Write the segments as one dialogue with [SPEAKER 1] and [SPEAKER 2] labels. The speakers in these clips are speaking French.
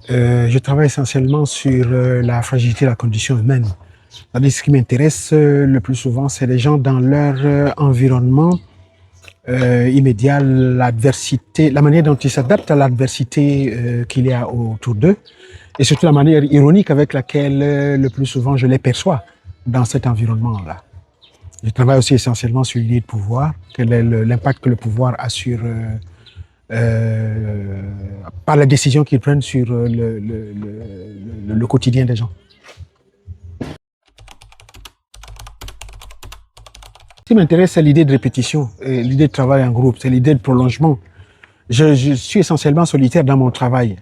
[SPEAKER 1] Je travaille essentiellement sur la fragilité de la condition humaine. Ce qui m'intéresse le plus souvent, c'est les gens dans leur environnement immédiat, l'adversité, la manière dont ils s'adaptent à l'adversité qu'il y a autour d'eux, et surtout la manière ironique avec laquelle le plus souvent je les perçois dans cet environnement-là. Je travaille aussi essentiellement sur l'idée de pouvoir, quel est l'impact que le pouvoir a sur par la décision qu'ils prennent sur le quotidien des gens. Ce qui m'intéresse, c'est l'idée de répétition, l'idée de travail en groupe, c'est l'idée de prolongement. Je suis essentiellement solitaire dans mon travail,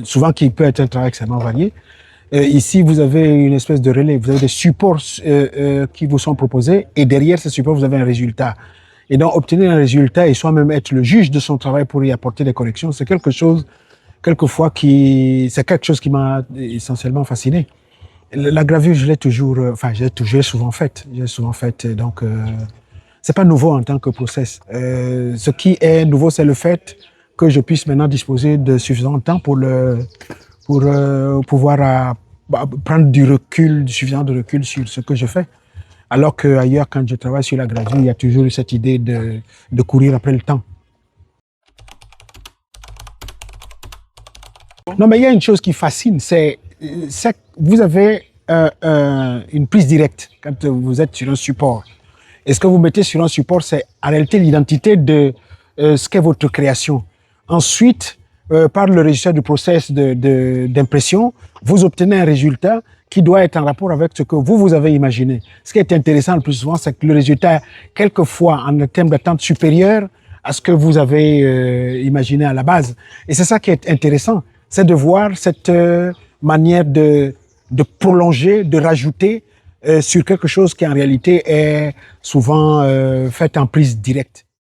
[SPEAKER 1] souvent qui peut être un travail extrêmement varié. Ici, vous avez une espèce de relais, vous avez des supports qui vous sont proposés et derrière ces supports, vous avez un résultat. Et donc, obtenir un résultat et soi-même être le juge de son travail pour y apporter des corrections, c'est quelque chose, quelquefois, c'est quelque chose qui m'a essentiellement fasciné. La gravure, je l'ai toujours, j'ai souvent faite. Donc, c'est pas nouveau en tant que process. Ce qui est nouveau, c'est le fait que je puisse maintenant disposer de suffisant temps pour pouvoir prendre du recul, suffisant de recul sur ce que je fais. Alors qu'ailleurs, quand je travaille sur la gravure, il y a toujours cette idée de courir après le temps. Non, mais il y a une chose qui fascine, c'est vous avez une prise directe quand vous êtes sur un support. Et ce que vous mettez sur un support, c'est en réalité l'identité de ce qu'est votre création. Ensuite, par le résultat du process d'impression, vous obtenez un résultat qui doit être en rapport avec ce que vous avez imaginé. Ce qui est intéressant le plus souvent, c'est que le résultat, quelquefois, en termes d'attente supérieure à ce que vous avez imaginé à la base. Et c'est ça qui est intéressant, c'est de voir cette manière de prolonger, de rajouter sur quelque chose qui en réalité est souvent fait en prise directe.